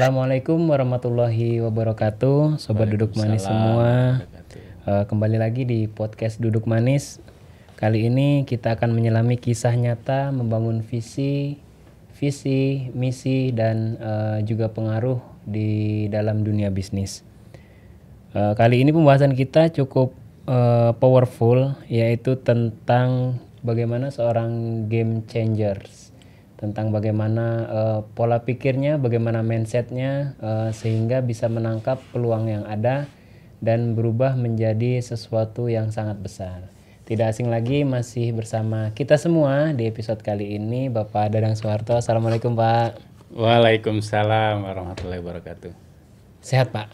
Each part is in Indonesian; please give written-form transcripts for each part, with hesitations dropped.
Assalamualaikum warahmatullahi wabarakatuh, Sobat Duduk Manis semua. Kembali lagi di podcast Duduk Manis. Kali ini kita akan menyelami kisah nyata membangun visi, misi, dan juga pengaruh di dalam dunia bisnis. Kali ini pembahasan kita cukup powerful, yaitu tentang bagaimana seorang game changers, tentang bagaimana pola pikirnya, bagaimana mindsetnya, sehingga bisa menangkap peluang yang ada dan berubah menjadi sesuatu yang sangat besar. Tidak asing lagi, masih bersama kita semua di episode kali ini, Bapak Dadang Soeharto. Assalamualaikum, Pak. Waalaikumsalam warahmatullahi wabarakatuh. Sehat, Pak?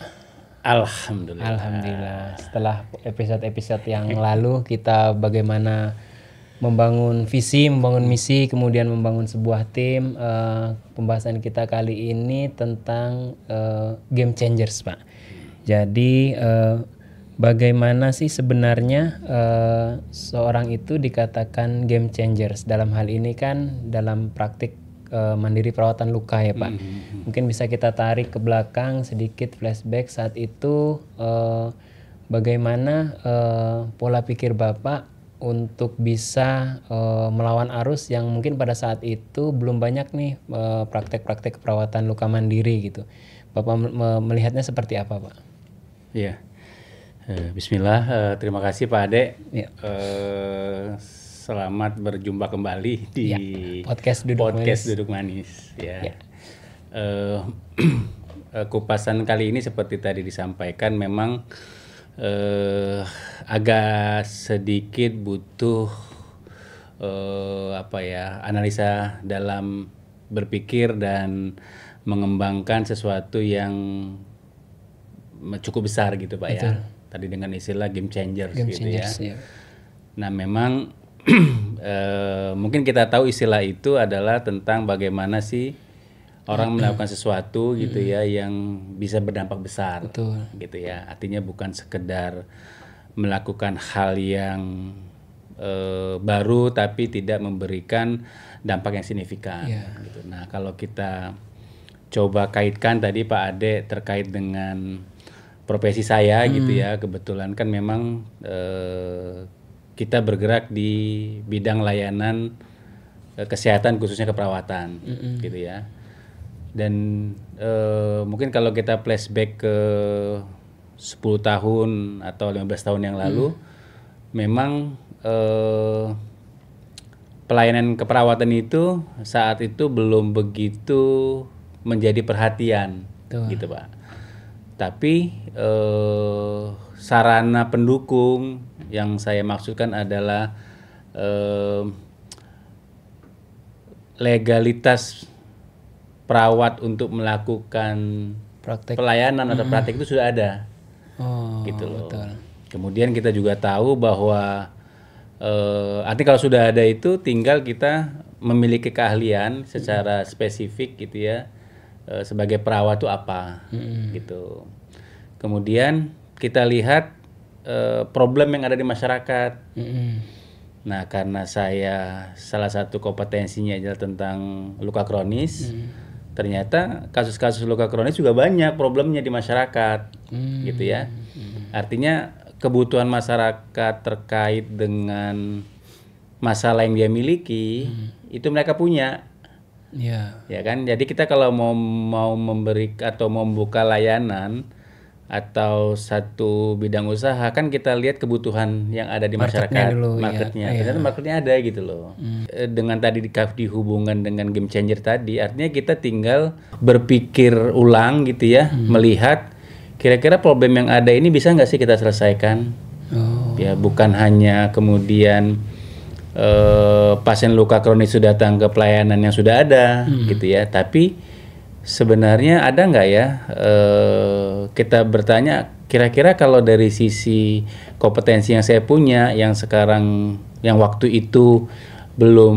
Alhamdulillah. Alhamdulillah. Setelah episode-episode yang lalu, kita bagaimana membangun visi, membangun misi, kemudian membangun sebuah tim. Pembahasan kita kali ini tentang game changers, Pak. Jadi bagaimana sih sebenarnya seorang itu dikatakan game changers? Dalam hal ini kan dalam praktik mandiri perawatan luka ya, Pak. Mungkin bisa kita tarik ke belakang sedikit, flashback saat itu, bagaimana pola pikir Bapak untuk bisa melawan arus yang mungkin pada saat itu belum banyak nih praktek-praktek perawatan luka mandiri gitu. Bapak melihatnya seperti apa, Pak? Iya. Bismillah, terima kasih Pak Ade. Ya. Selamat berjumpa kembali di podcast Duduk Manis. Ya. Kupasan kali ini seperti tadi disampaikan memang agak sedikit butuh analisa dalam berpikir dan mengembangkan sesuatu yang cukup besar gitu Pak. Betul. Ya. Tadi dengan istilah game changers gitu ya. Nah memang mungkin kita tahu istilah itu adalah tentang bagaimana sih orang melakukan sesuatu gitu ya yang bisa berdampak besar. Betul. Gitu ya. Artinya bukan sekedar melakukan hal yang baru tapi tidak memberikan dampak yang signifikan. Gitu. Nah kalau kita coba kaitkan tadi Pak Ade terkait dengan profesi saya gitu ya, kebetulan kan memang kita bergerak di bidang layanan kesehatan khususnya keperawatan gitu ya. Dan mungkin kalau kita flashback ke 10 tahun atau 15 tahun yang lalu, memang pelayanan keperawatan itu saat itu belum begitu menjadi perhatian. Tuh. Gitu Pak. Tapi sarana pendukung yang saya maksudkan adalah legalitas perawat untuk melakukan pelayanan atau praktek itu sudah ada. Gitu loh. Betul. Kemudian kita juga tahu bahwa artinya kalau sudah ada itu tinggal kita memiliki keahlian secara spesifik gitu ya, sebagai perawat itu apa gitu. Kemudian kita lihat problem yang ada di masyarakat. Nah karena saya salah satu kompetensinya adalah tentang luka kronis, ternyata kasus-kasus luka kronis juga banyak problemnya di masyarakat, gitu ya. Artinya kebutuhan masyarakat terkait dengan masalah yang dia miliki itu mereka punya, ya kan. Jadi kita kalau mau memberi atau membuka layanan atau satu bidang usaha kan kita lihat kebutuhan yang ada di masyarakat, marketnya. Ternyata marketnya ada gitu loh. Dengan tadi dihubungkan dengan game changer tadi, artinya kita tinggal berpikir ulang gitu ya, melihat kira-kira problem yang ada ini bisa nggak sih kita selesaikan. Ya bukan hanya kemudian pasien luka kronis sudah datang ke pelayanan yang sudah ada gitu ya, tapi sebenarnya ada nggak ya kita bertanya kira-kira kalau dari sisi kompetensi yang saya punya yang sekarang yang waktu itu belum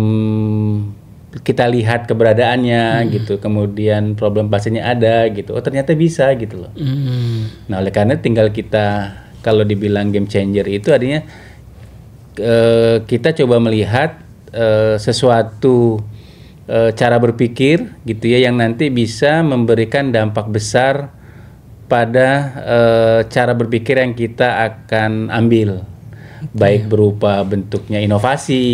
kita lihat keberadaannya gitu, kemudian problem pasiennya ada gitu, oh ternyata bisa gitu loh. Nah oleh karena tinggal kita kalau dibilang game changer itu artinya kita coba melihat sesuatu cara berpikir gitu ya yang nanti bisa memberikan dampak besar pada cara berpikir yang kita akan ambil, baik berupa bentuknya inovasi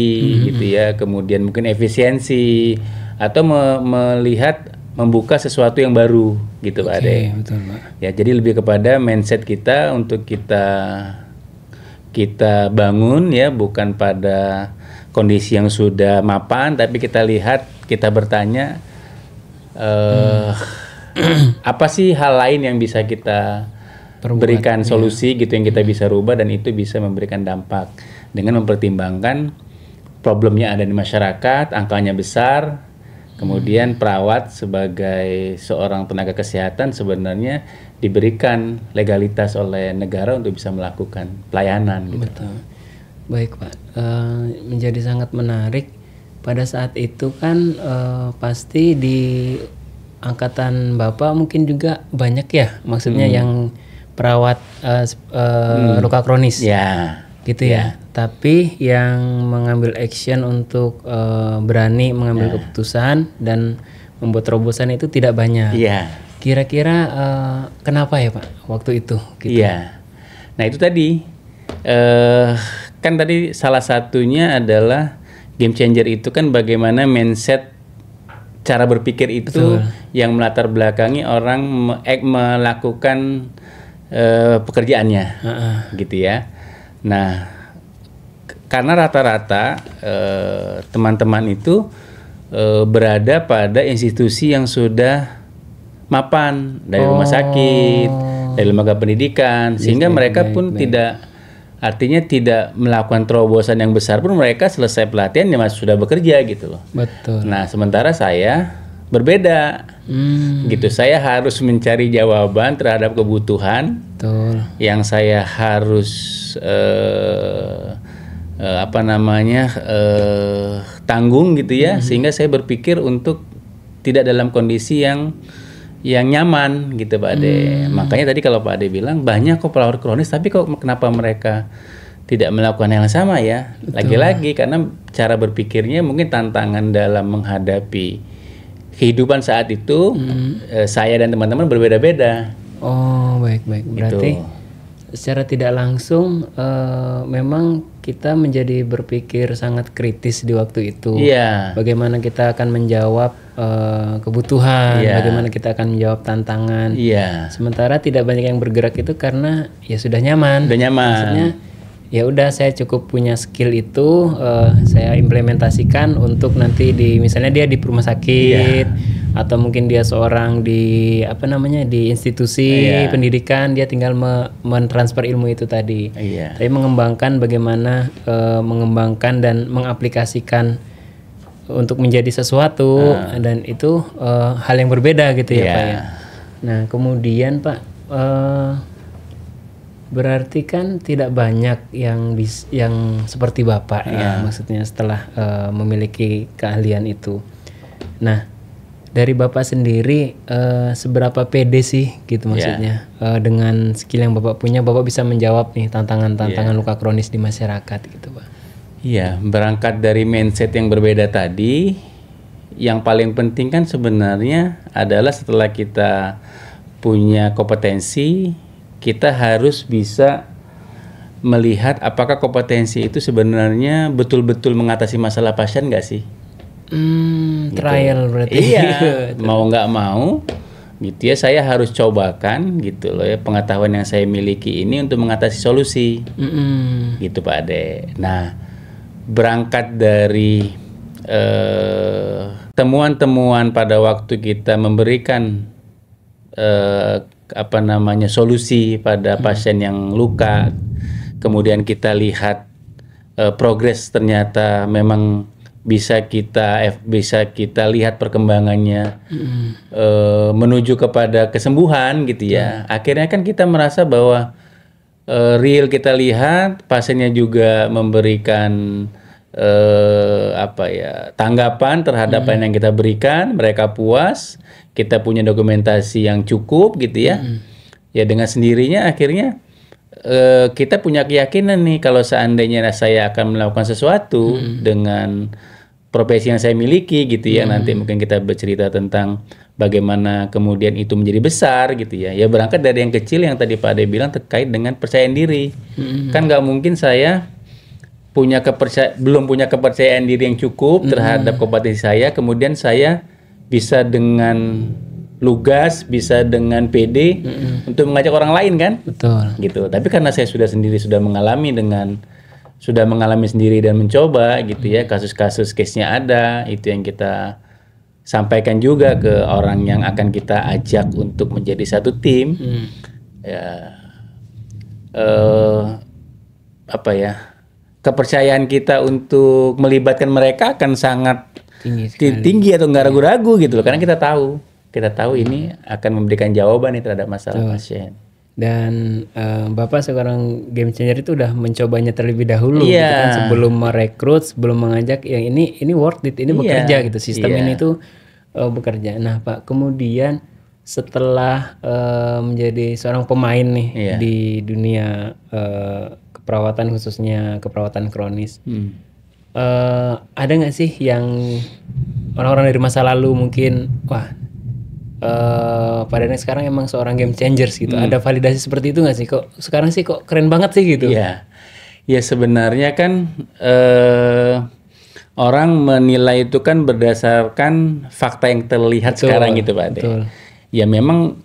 gitu ya, kemudian mungkin efisiensi atau melihat membuka sesuatu yang baru gitu Pak Ade. Betul, Pak. Ya, jadi lebih kepada mindset kita untuk kita bangun ya, bukan pada kondisi yang sudah mapan, tapi kita lihat, kita bertanya apa sih hal lain yang bisa kita berikan solusi gitu, yang kita bisa rubah dan itu bisa memberikan dampak dengan mempertimbangkan problemnya ada di masyarakat, angkanya besar, kemudian perawat sebagai seorang tenaga kesehatan sebenarnya diberikan legalitas oleh negara untuk bisa melakukan pelayanan gitu. Betul. Baik Pak, menjadi sangat menarik. Pada saat itu kan pasti di angkatan Bapak mungkin juga banyak ya, maksudnya yang perawat luka kronis, gitu ya. Tapi yang mengambil action untuk berani mengambil keputusan dan membuat terobosan itu tidak banyak. Kira-kira kenapa ya Pak waktu itu? Gitu. Nah itu tadi. Kan tadi salah satunya adalah game changer itu kan bagaimana mindset, cara berpikir itu yang melatar belakangi orang melakukan pekerjaannya, gitu ya. Nah, karena rata-rata teman-teman itu berada pada institusi yang sudah mapan dari rumah sakit, dari lembaga pendidikan, sehingga mereka pun tidak melakukan terobosan yang besar pun mereka selesai pelatihan ya masih sudah bekerja gitu loh. Betul. Nah sementara saya berbeda, gitu. Saya harus mencari jawaban terhadap kebutuhan yang saya harus tanggung gitu ya, sehingga saya berpikir untuk tidak dalam kondisi yang nyaman gitu Pak Ade. Makanya tadi kalau Pak Ade bilang banyak kok perawat kronis, tapi kok kenapa mereka tidak melakukan hal yang sama ya? Lagi-lagi karena cara berpikirnya mungkin tantangan dalam menghadapi kehidupan saat itu saya dan teman-teman berbeda-beda. Oh baik. Berarti secara tidak langsung memang kita menjadi berpikir sangat kritis di waktu itu. Bagaimana kita akan menjawab kebutuhan, bagaimana kita akan menjawab tantangan. Sementara tidak banyak yang bergerak itu karena ya sudah nyaman. Maksudnya ya udah saya cukup punya skill itu, saya implementasikan untuk nanti misalnya dia di rumah sakit atau mungkin dia seorang di di institusi pendidikan, dia tinggal mentransfer ilmu itu tadi. Tapi mengembangkan bagaimana mengembangkan dan mengaplikasikan untuk menjadi sesuatu dan itu hal yang berbeda gitu ya Pak ya. Nah kemudian Pak berarti kan tidak banyak yang seperti Bapak ya, maksudnya setelah memiliki keahlian itu. Nah dari Bapak sendiri seberapa pede sih gitu maksudnya dengan skill yang Bapak punya, Bapak bisa menjawab nih tantangan luka kronis di masyarakat gitu Pak. Berangkat dari mindset yang berbeda tadi, yang paling penting kan sebenarnya adalah setelah kita punya kompetensi, kita harus bisa melihat apakah kompetensi itu sebenarnya betul-betul mengatasi masalah pasien nggak sih? Trial berarti. Mau nggak mau gitu ya, saya harus cobakan gitu loh ya, pengetahuan yang saya miliki ini untuk mengatasi solusi. Gitu Pak Ade. Nah berangkat dari temuan-temuan pada waktu kita memberikan solusi pada pasien yang luka, kemudian kita lihat progres ternyata memang bisa kita lihat perkembangannya menuju kepada kesembuhan gitu ya. Akhirnya kan kita merasa bahwa real kita lihat pasiennya juga memberikan tanggapan terhadap apa yang kita berikan, mereka puas, kita punya dokumentasi yang cukup gitu ya. Ya dengan sendirinya akhirnya kita punya keyakinan nih kalau seandainya saya akan melakukan sesuatu dengan profesi yang saya miliki gitu ya. Nanti mungkin kita bercerita tentang bagaimana kemudian itu menjadi besar gitu ya. Ya berangkat dari yang kecil yang tadi Pak Ade bilang terkait dengan percayaan diri. Kan nggak mungkin saya belum punya kepercayaan diri yang cukup terhadap kompetensi saya, kemudian saya bisa dengan lugas, bisa dengan pede untuk mengajak orang lain kan? Betul. Gitu. Tapi karena saya sudah mengalami sendiri dan mencoba gitu ya, kasus-kasus case-nya ada, itu yang kita sampaikan juga ke orang yang akan kita ajak untuk menjadi satu tim. Ya, kepercayaan kita untuk melibatkan mereka akan sangat tinggi atau nggak ragu-ragu gitu loh, karena kita tahu ini akan memberikan jawaban nih terhadap masalah pasien. Dan Bapak sekarang game changer itu udah mencobanya terlebih dahulu gitu kan, sebelum merekrut, sebelum mengajak yang ini worth it, ini bekerja gitu, sistem ini tuh bekerja. Nah Pak, kemudian setelah menjadi seorang pemain nih di dunia keperawatan, khususnya keperawatan kronis, ada nggak sih yang orang-orang dari masa lalu mungkin pada sekarang emang seorang game changers gitu, ada validasi seperti itu nggak sih? Kok sekarang sih kok keren banget sih gitu? Iya, ya sebenarnya kan orang menilai itu kan berdasarkan fakta yang terlihat sekarang gitu Pak Ade. Ya memang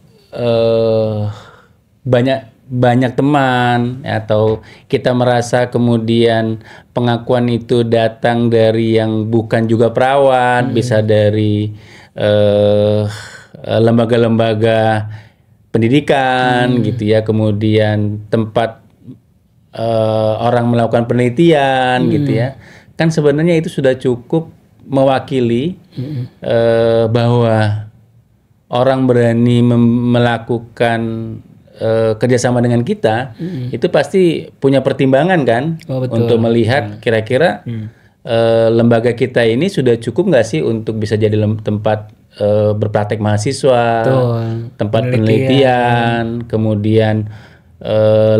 banyak teman atau kita merasa kemudian pengakuan itu datang dari yang bukan juga perawat, bisa dari lembaga-lembaga pendidikan gitu ya, kemudian tempat orang melakukan penelitian gitu ya, kan sebenarnya itu sudah cukup mewakili bahwa orang berani melakukan kerjasama dengan kita, itu pasti punya pertimbangan kan, untuk melihat kira-kira lembaga kita ini sudah cukup nggak sih untuk bisa jadi tempat berpraktek mahasiswa, tempat penelitian, kemudian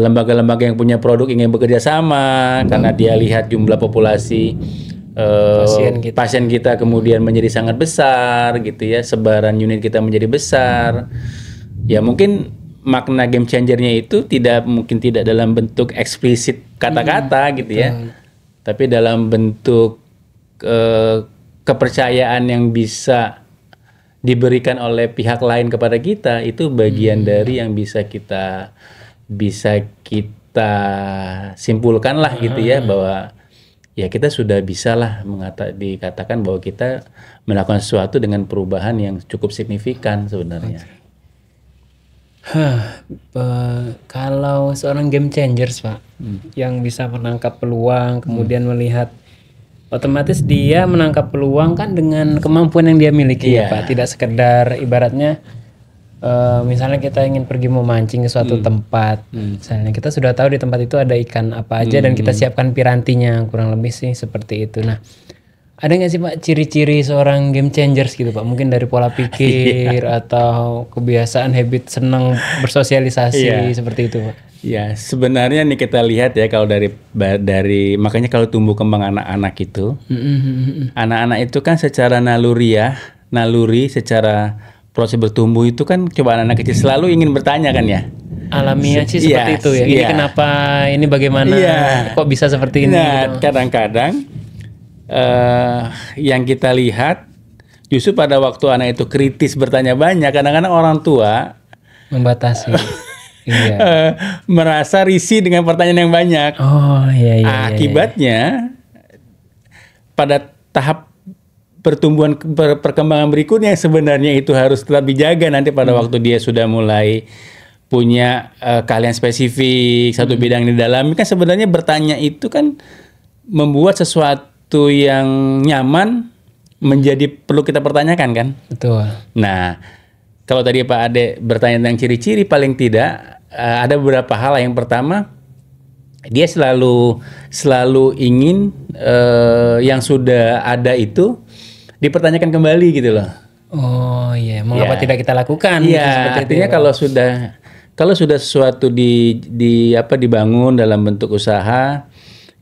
lembaga-lembaga yang punya produk ingin bekerja sama karena dia lihat jumlah populasi pasien kita kemudian menjadi sangat besar gitu ya, sebaran unit kita menjadi besar. Ya mungkin makna game changernya itu mungkin tidak dalam bentuk eksplisit kata-kata gitu ya, tapi dalam bentuk kepercayaan yang bisa diberikan oleh pihak lain kepada kita, itu bagian dari yang bisa kita simpulkan lah gitu ya, bahwa ya kita sudah bisa lah dikatakan bahwa kita melakukan sesuatu dengan perubahan yang cukup signifikan sebenarnya. Kalau seorang game changers Pak, yang bisa menangkap peluang kemudian melihat, otomatis dia menangkap peluang kan dengan kemampuan yang dia miliki ya Pak, tidak sekedar ibaratnya misalnya kita ingin pergi memancing ke suatu tempat, misalnya kita sudah tahu di tempat itu ada ikan apa aja dan kita siapkan pirantinya, kurang lebih sih seperti itu. Nah, ada nggak sih Pak ciri-ciri seorang game changers gitu Pak? Mungkin dari pola pikir atau kebiasaan, habit senang bersosialisasi seperti itu Pak? Ya sebenarnya nih kita lihat ya, kalau dari makanya kalau tumbuh kembang anak-anak itu, anak-anak itu kan secara naluri secara proses bertumbuh itu kan, coba anak-anak kecil selalu ingin bertanya kan ya. Alamiah sih seperti itu ya. Ini kenapa, ini bagaimana, kok bisa seperti ini? Nah kadang-kadang yang kita lihat justru pada waktu anak itu kritis bertanya banyak, kadang-kadang orang tua membatasi. Merasa risih dengan pertanyaan yang banyak. Akibatnya pada tahap pertumbuhan perkembangan berikutnya sebenarnya itu harus tetap dijaga nanti pada waktu dia sudah mulai punya keahlian spesifik satu bidang di dalam, kan sebenarnya bertanya itu kan membuat sesuatu yang nyaman menjadi perlu kita pertanyakan kan. Betul. Nah, kalau tadi Pak Ade bertanya tentang ciri-ciri, paling tidak ada beberapa hal. Yang pertama, dia selalu ingin yang sudah ada itu dipertanyakan kembali gitu loh. Oh iya, mengapa tidak kita lakukan? Iya, artinya kalau sudah sesuatu dibangun dalam bentuk usaha,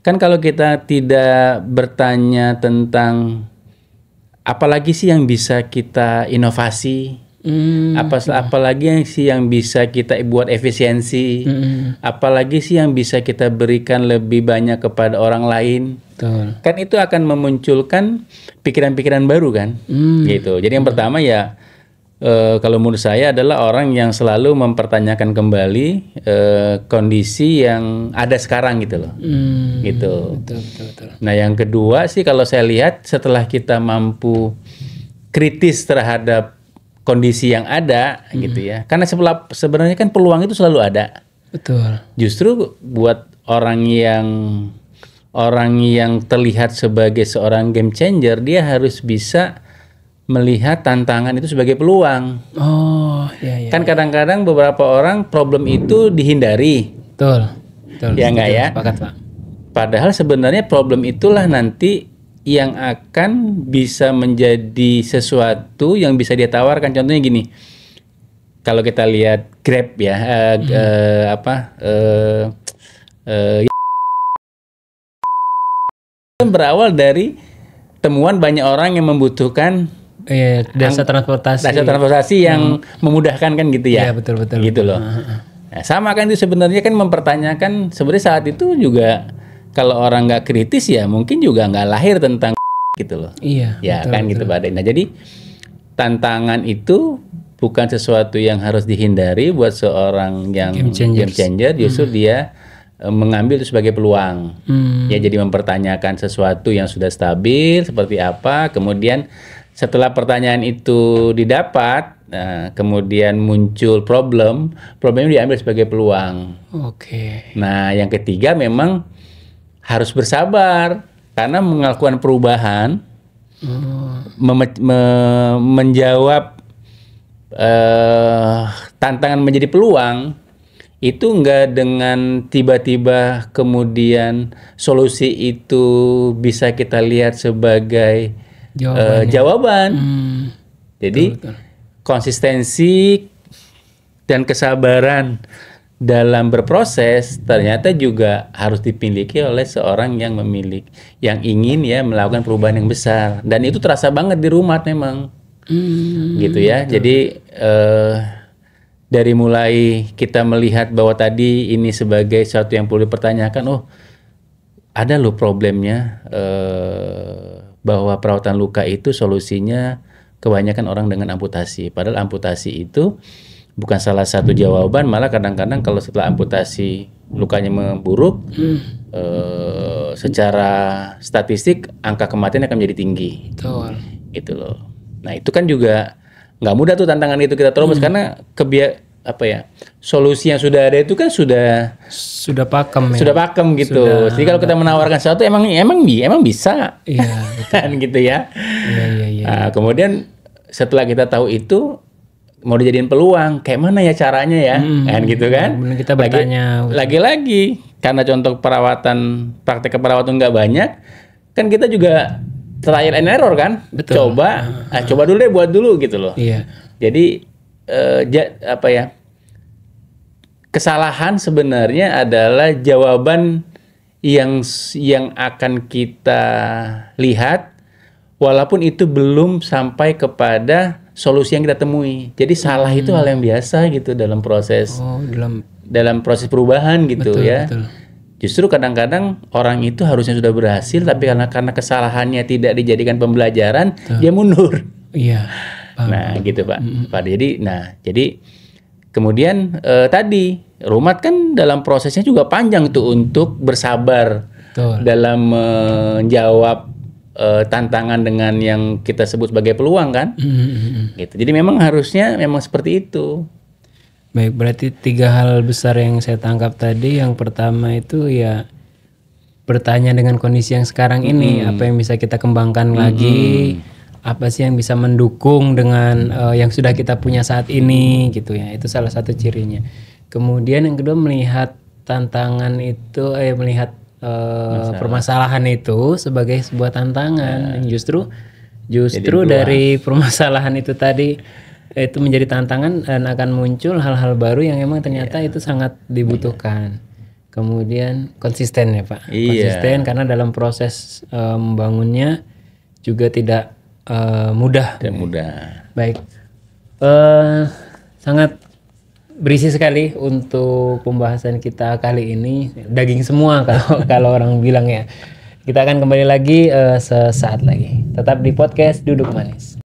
kan kalau kita tidak bertanya tentang apalagi sih yang bisa kita inovasi? Apalagi yang bisa kita buat efisiensi? Apalagi sih yang bisa kita berikan lebih banyak kepada orang lain? Betul. Kan itu akan memunculkan pikiran-pikiran baru kan, gitu. Jadi yang pertama ya, kalau menurut saya adalah orang yang selalu mempertanyakan kembali kondisi yang ada sekarang gitu loh, gitu. Betul. Nah yang kedua sih kalau saya lihat setelah kita mampu kritis terhadap kondisi yang ada, gitu ya. Karena sebenarnya kan peluang itu selalu ada. Betul. Justru buat orang yang terlihat sebagai seorang game changer, dia harus bisa melihat tantangan itu sebagai peluang. Oh, iya. Kan kadang-kadang beberapa orang problem itu dihindari. Betul. Ya enggak ya? Sepakat, Pak. Padahal sebenarnya problem itulah nanti yang akan bisa menjadi sesuatu yang bisa dia tawarkan. Contohnya gini, kalau kita lihat Grab ya, berawal dari temuan banyak orang yang membutuhkan jasa transportasi yang memudahkan kan gitu ya. Iya, betul. Gitu loh. Nah, sama kan itu sebenarnya kan mempertanyakan sebenarnya saat itu juga kalau orang nggak kritis ya mungkin juga nggak lahir tentang gitu loh. Iya. Ya betul, kan betul. Gitu Pak. Nah jadi tantangan itu bukan sesuatu yang harus dihindari buat seorang yang game changer. Justru dia mengambil itu sebagai peluang. Ya jadi mempertanyakan sesuatu yang sudah stabil seperti apa. Kemudian setelah pertanyaan itu didapat, kemudian muncul problemnya diambil sebagai peluang. Oke. Nah yang ketiga memang harus bersabar karena melakukan perubahan, menjawab tantangan menjadi peluang itu enggak dengan tiba-tiba kemudian solusi itu bisa kita lihat sebagai jawaban. Jadi betul. Konsistensi dan kesabaran dalam berproses ternyata juga harus dimiliki oleh seorang yang ingin ya melakukan perubahan yang besar, dan itu terasa banget di rumah memang gitu ya. Betul. Jadi dari mulai kita melihat bahwa tadi ini sebagai sesuatu yang perlu dipertanyakan, ada loh problemnya, bahwa perawatan luka itu solusinya kebanyakan orang dengan amputasi, padahal amputasi itu bukan salah satu jawaban, malah kadang-kadang kalau setelah amputasi lukanya memburuk, secara statistik angka kematian akan menjadi tinggi. Betul. Gitu loh. Nah itu kan juga nggak mudah tuh tantangan itu kita terobos karena solusi yang sudah ada itu kan sudah pakem ya. Sudah pakem gitu. Jadi kalau kita menawarkan sesuatu emang bisa. Iya, betul. Kan gitu ya. Iya. Nah, kemudian setelah kita tahu itu mau dijadiin peluang, kayak mana ya caranya ya, kan gitu kan? Benar, kita bertanya. Lagi-lagi karena contoh praktek keperawatan nggak banyak, kan kita juga trial and error kan? Betul. Coba dulu deh, buat dulu gitu loh. Iya. Jadi kesalahan sebenarnya adalah jawaban yang akan kita lihat, walaupun itu belum sampai kepada solusi yang kita temui. Jadi salah itu hal yang biasa gitu dalam proses dalam proses perubahan gitu. Betul, ya. Betul. Justru kadang-kadang orang itu harusnya sudah berhasil, tapi karena kesalahannya tidak dijadikan pembelajaran, dia mundur. Iya. Nah, gitu Pak. Jadi kemudian tadi Rumat kan dalam prosesnya juga panjang tuh untuk bersabar. Betul. Dalam menjawab tantangan dengan yang kita sebut sebagai peluang kan. Gitu. Jadi memang harusnya seperti itu. Baik, berarti 3 hal besar yang saya tangkap tadi. Yang pertama itu ya bertanya dengan kondisi yang sekarang ini, apa yang bisa kita kembangkan lagi, apa sih yang bisa mendukung dengan yang sudah kita punya saat ini gitu ya. Itu salah satu cirinya. Kemudian yang kedua melihat tantangan itu, melihat permasalahan itu sebagai sebuah tantangan. Justru dari permasalahan itu tadi itu menjadi tantangan dan akan muncul hal-hal baru yang memang ternyata itu sangat dibutuhkan. Kemudian konsisten ya Pak. Konsisten karena dalam proses membangunnya juga tidak mudah. Tidak mudah. Baik, sangat berisi sekali untuk pembahasan kita kali ini. Daging semua kalau orang bilang ya. Kita akan kembali lagi sesaat lagi. Tetap di podcast Duduk Manis.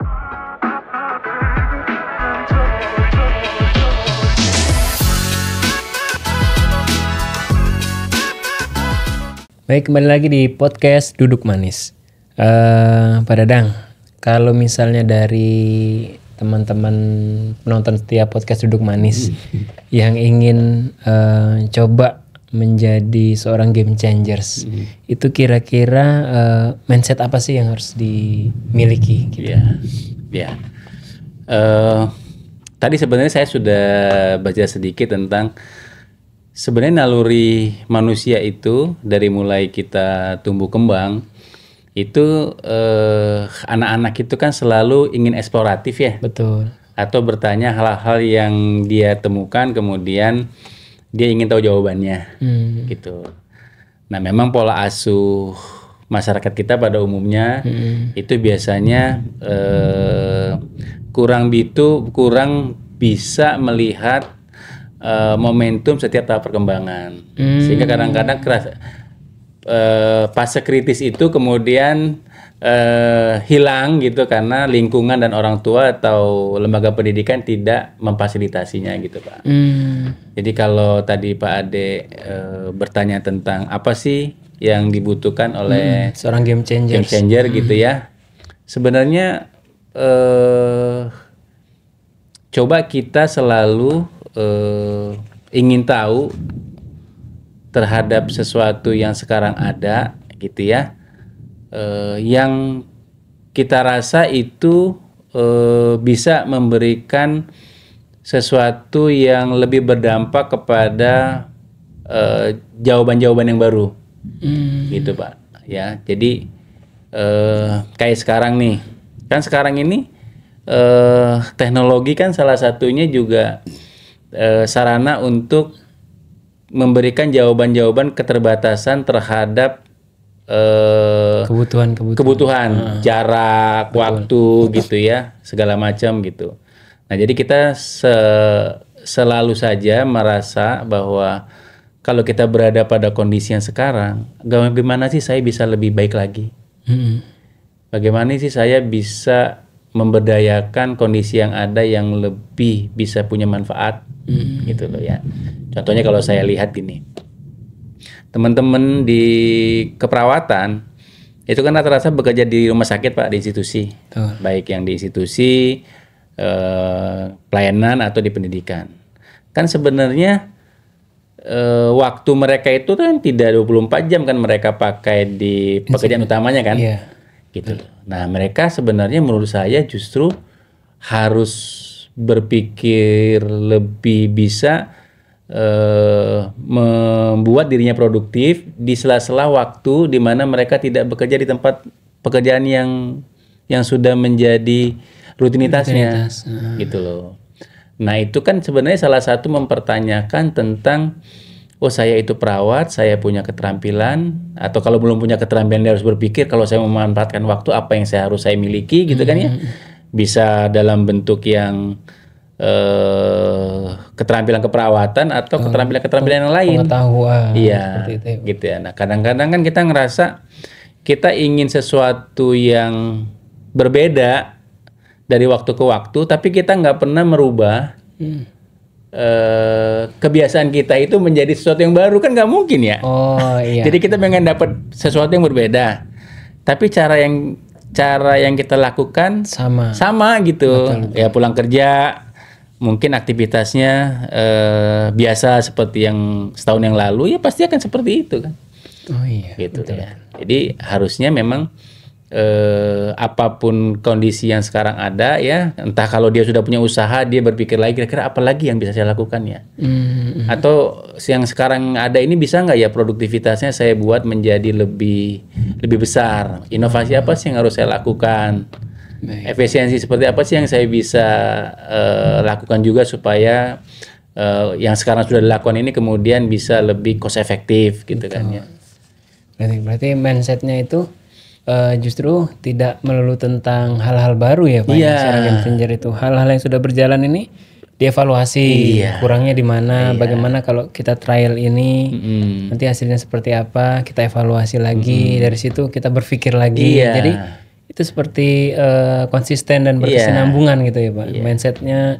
Baik, kembali lagi di podcast Duduk Manis. Pak Dadang, kalau misalnya dari teman-teman penonton setiap podcast Duduk Manis yang ingin coba menjadi seorang game changers, itu kira-kira mindset apa sih yang harus dimiliki? Gitu? Ya. Tadi sebenarnya saya sudah baca sedikit tentang sebenarnya naluri manusia itu dari mulai kita tumbuh kembang itu anak-anak itu kan selalu ingin eksploratif ya. Betul. Atau bertanya hal-hal yang dia temukan kemudian dia ingin tahu jawabannya gitu. Nah memang pola asuh masyarakat kita pada umumnya itu biasanya kurang bisa melihat momentum setiap tahap perkembangan, sehingga kadang-kadang fase kritis itu kemudian hilang gitu karena lingkungan dan orang tua atau lembaga pendidikan tidak memfasilitasinya gitu Pak. Jadi kalau tadi Pak Ade bertanya tentang apa sih yang dibutuhkan oleh seorang game changer gitu ya, sebenarnya coba kita selalu ingin tahu terhadap sesuatu yang sekarang ada gitu ya, yang kita rasa itu bisa memberikan sesuatu yang lebih berdampak kepada jawaban-jawaban yang baru gitu Pak ya. Jadi kayak sekarang nih kan, sekarang ini teknologi kan salah satunya juga sarana untuk memberikan jawaban-jawaban keterbatasan terhadap kebutuhan jarak, waktu gitu ya, segala macam gitu. Nah jadi kita selalu saja merasa bahwa kalau kita berada pada kondisi yang sekarang, bagaimana sih saya bisa lebih baik lagi? Bagaimana sih saya bisa memberdayakan kondisi yang ada yang lebih bisa punya manfaat gitu loh ya. Contohnya kalau saya lihat gini, teman-teman di keperawatan itu kan rata-rata bekerja di rumah sakit Pak, di institusi, baik yang di institusi pelayanan atau di pendidikan. Kan sebenarnya waktu mereka itu kan tidak 24 jam kan mereka pakai di pekerjaan utamanya kan. Gitu. Nah, mereka sebenarnya menurut saya justru harus berpikir lebih bisa membuat dirinya produktif di sela-sela waktu di mana mereka tidak bekerja di tempat pekerjaan yang sudah menjadi rutinitasnya. Gitu loh. Nah, itu kan sebenarnya salah satu mempertanyakan tentang saya itu perawat, saya punya keterampilan, atau kalau belum punya keterampilan dia harus berpikir kalau saya memanfaatkan waktu apa yang saya miliki gitu kan ya. Bisa dalam bentuk yang keterampilan keperawatan atau keterampilan yang lain. Pengetahuan. Iya, gitu ya. Nah, kadang-kadang kan kita ngerasa kita ingin sesuatu yang berbeda dari waktu ke waktu, tapi kita nggak pernah merubah kebiasaan kita itu menjadi sesuatu yang baru, kan nggak mungkin ya. Jadi kita pengen dapat sesuatu yang berbeda, tapi cara yang kita lakukan sama gitu. Betul. Ya pulang kerja mungkin aktivitasnya biasa seperti yang setahun yang lalu, ya pasti akan seperti itu kan. Gitu betul. Ya. Jadi harusnya memang apapun kondisi yang sekarang ada ya, entah kalau dia sudah punya usaha, dia berpikir lagi kira-kira apa lagi yang bisa saya lakukan ya, atau yang sekarang ada ini bisa nggak ya produktivitasnya saya buat menjadi lebih besar, inovasi apa sih yang harus saya lakukan, efisiensi seperti apa sih yang saya bisa lakukan juga supaya yang sekarang sudah dilakukan ini kemudian bisa lebih cost efektif gitu. Betul. Kan ya. Berarti mindsetnya itu justru tidak melulu tentang hal-hal baru ya Pak. Seorang game changer itu hal-hal yang sudah berjalan ini dievaluasi, kurangnya di mana, bagaimana kalau kita trial ini, nanti hasilnya seperti apa, kita evaluasi lagi, dari situ kita berpikir lagi. Jadi itu seperti konsisten dan berkesinambungan gitu ya Pak. Mindsetnya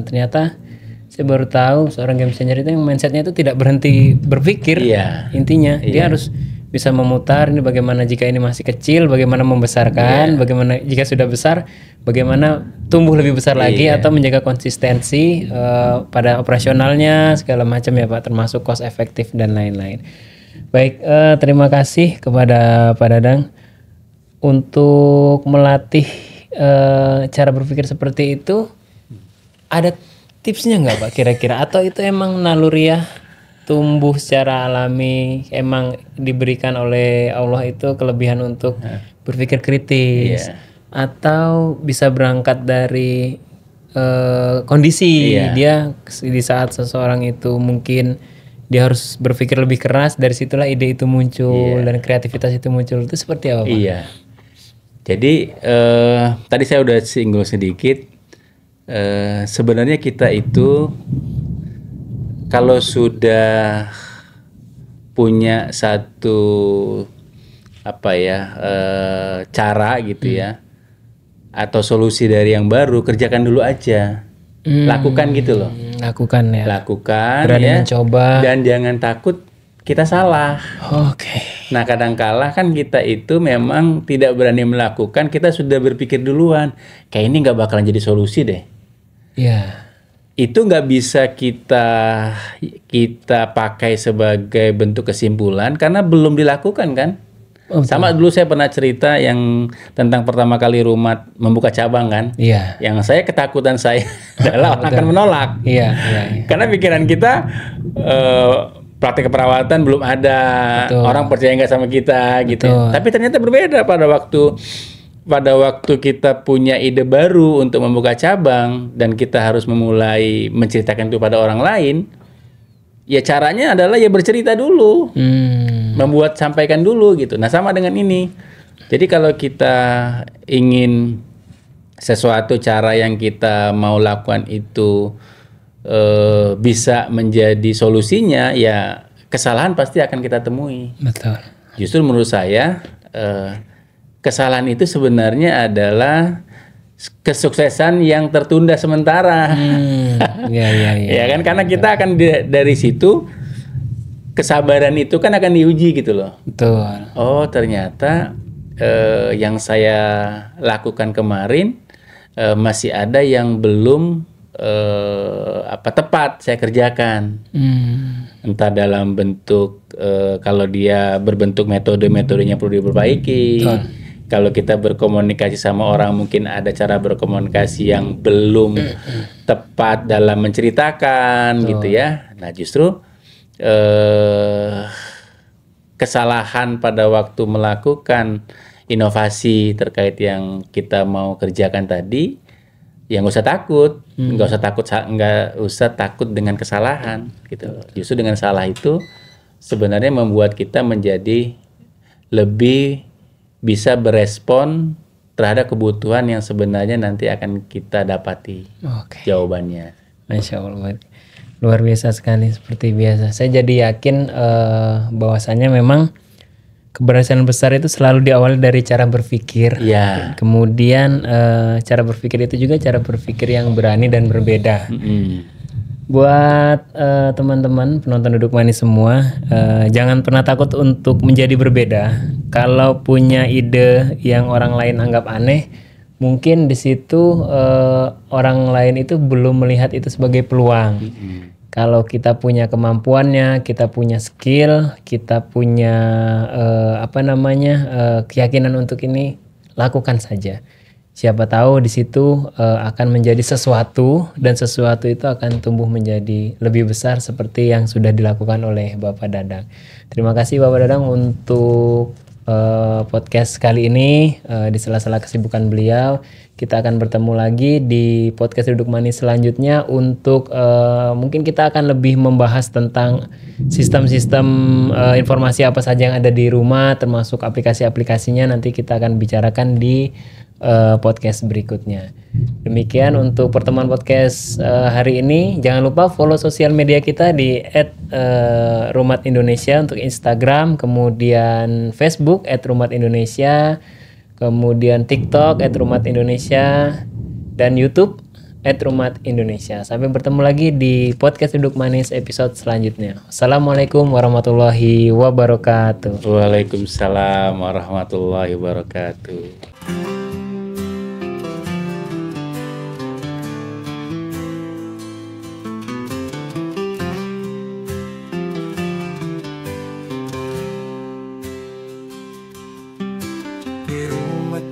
ternyata saya baru tahu seorang game changer itu yang mindsetnya itu tidak berhenti berpikir. Intinya dia harus bisa memutar ini bagaimana jika ini masih kecil, bagaimana membesarkan, bagaimana jika sudah besar, bagaimana tumbuh lebih besar lagi atau menjaga konsistensi pada operasionalnya segala macam ya Pak, termasuk cost efektif dan lain-lain. Baik, terima kasih kepada Pak Dadang untuk melatih cara berpikir seperti itu. Ada tipsnya nggak Pak kira-kira, atau itu emang naluriah tumbuh secara alami, emang diberikan oleh Allah itu kelebihan untuk berpikir kritis, atau bisa berangkat dari kondisi dia di saat seseorang itu mungkin dia harus berpikir lebih keras, dari situlah ide itu muncul dan kreativitas itu muncul. Itu seperti apa Pak? Jadi tadi saya udah singgung sedikit, sebenarnya kita itu kalau sudah punya satu cara gitu ya, atau solusi dari yang baru, kerjakan dulu aja, lakukan gitu loh. Lakukan ya. Lakukan, berani mencoba, dan jangan takut kita salah. Nah kadang-kala kan kita itu memang tidak berani melakukan, kita sudah berpikir duluan, kayak ini nggak bakalan jadi solusi deh. Itu nggak bisa kita pakai sebagai bentuk kesimpulan karena belum dilakukan kan. Sama dulu saya pernah cerita yang tentang pertama kali Rumat membuka cabang kan. Yang saya ketakutan saya adalah orang akan menolak. Karena pikiran kita praktek keperawatan belum ada, orang percaya nggak sama kita gitu. Tapi ternyata berbeda pada waktu kita punya ide baru untuk membuka cabang dan kita harus memulai menceritakan itu pada orang lain, ya caranya adalah ya bercerita dulu, sampaikan dulu gitu. Nah sama dengan ini, jadi kalau kita ingin sesuatu cara yang kita mau lakukan itu bisa menjadi solusinya, ya kesalahan pasti akan kita temui. Justru menurut saya kesalahan itu sebenarnya adalah kesuksesan yang tertunda sementara. Ya kan, karena kita akan dari situ kesabaran itu kan akan diuji gitu loh. Oh ternyata yang saya lakukan kemarin masih ada yang belum tepat saya kerjakan. Entah dalam bentuk kalau dia berbentuk metodenya perlu diperbaiki. Kalau kita berkomunikasi sama orang, mungkin ada cara berkomunikasi yang belum tepat dalam menceritakan gitu ya. Nah justru kesalahan pada waktu melakukan inovasi terkait yang kita mau kerjakan tadi, ya nggak usah takut dengan kesalahan gitu. Justru dengan salah itu sebenarnya membuat kita menjadi lebih bisa berespon terhadap kebutuhan yang sebenarnya nanti akan kita dapati jawabannya. Masya Allah, luar biasa sekali. Seperti biasa, saya jadi yakin bahwasannya memang keberhasilan besar itu selalu diawali dari cara berpikir. Kemudian cara berpikir itu juga cara berpikir yang berani dan berbeda. Buat teman-teman penonton Duduk Manis semua, jangan pernah takut untuk menjadi berbeda. Kalau punya ide yang orang lain anggap aneh, mungkin di situ orang lain itu belum melihat itu sebagai peluang. Kalau kita punya kemampuannya, kita punya skill, kita punya keyakinan untuk ini, lakukan saja. Siapa tahu di situ akan menjadi sesuatu, dan sesuatu itu akan tumbuh menjadi lebih besar seperti yang sudah dilakukan oleh Bapak Dadang. Terima kasih Bapak Dadang untuk podcast kali ini. Di sela-sela kesibukan beliau, kita akan bertemu lagi di podcast Duduk Manis selanjutnya untuk mungkin kita akan lebih membahas tentang sistem-sistem informasi apa saja yang ada di rumah, termasuk aplikasi-aplikasinya. Nanti kita akan bicarakan di podcast berikutnya. Demikian untuk pertemuan podcast hari ini. Jangan lupa follow sosial media kita di @rumatindonesia untuk Instagram, kemudian Facebook @rumatindonesia, kemudian TikTok @rumatindonesia, dan YouTube @rumatindonesia. Sampai bertemu lagi di podcast Duduk Manis episode selanjutnya. Assalamualaikum warahmatullahi wabarakatuh. Waalaikumsalam warahmatullahi wabarakatuh.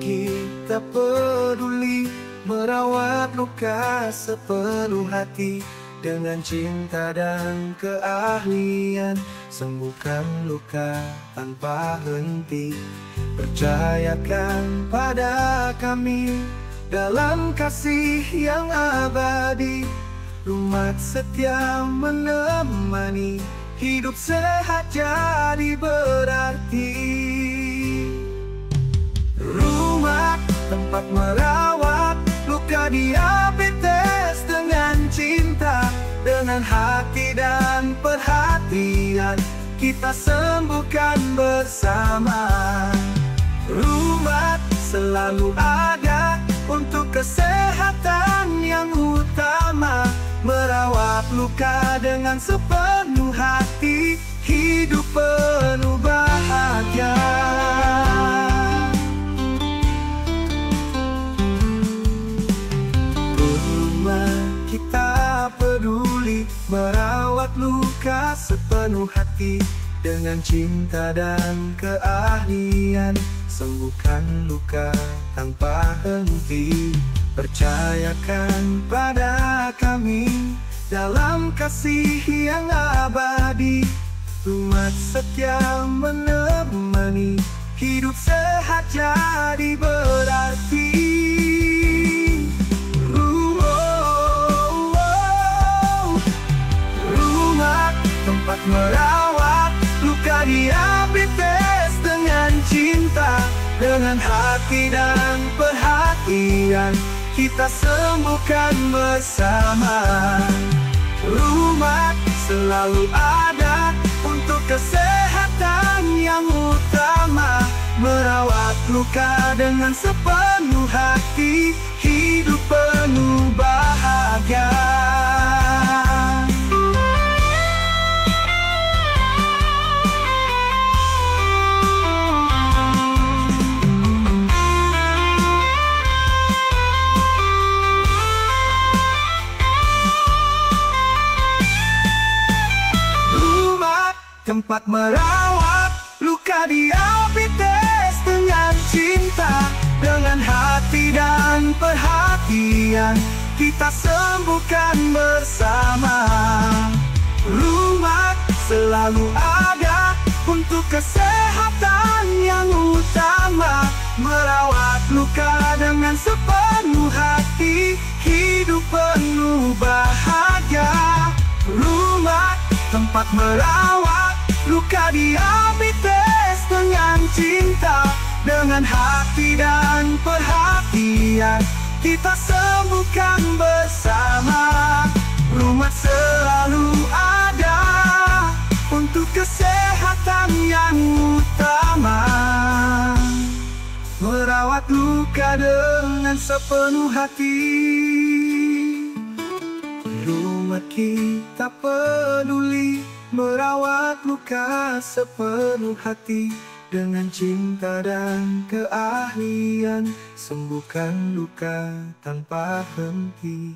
Kita peduli merawat luka sepenuh hati dengan cinta dan keahlian, sembuhkan luka tanpa henti. Percayakan pada kami dalam kasih yang abadi, Rumat setia menemani, hidup sehat jadi berarti. Rumat tempat merawat luka diabetes dengan cinta, dengan hati dan perhatian kita sembuhkan bersama. Rumat selalu ada untuk kesehatan yang utama, merawat luka dengan sepenuh hati, hidup penuh bahagia. Kita peduli merawat luka sepenuh hati dengan cinta dan keahlian, sembuhkan luka tanpa henti. Percayakan pada kami dalam kasih yang abadi, Rumat setia menemani, hidup sehat jadi berarti. Tempat merawat luka diabetes dengan cinta, dengan hati dan perhatian kita sembuhkan bersama. Rumat selalu ada untuk kesehatan yang utama, merawat luka dengan sepenuh hati, hidup penuh bahagia. Tempat merawat luka diabetes dengan cinta, dengan hati dan perhatian kita sembuhkan bersama. Rumat selalu ada untuk kesehatan yang utama, merawat luka dengan sepenuh hati, hidup penuh bahagia. Rumat tempat merawat luka diabetes dengan cinta, dengan hati dan perhatian kita sembuhkan bersama. Rumat selalu ada untuk kesehatan yang utama, merawat luka dengan sepenuh hati. Rumat kita peduli merawat luka sepenuh hati dengan cinta dan keahlian, sembuhkan luka tanpa henti.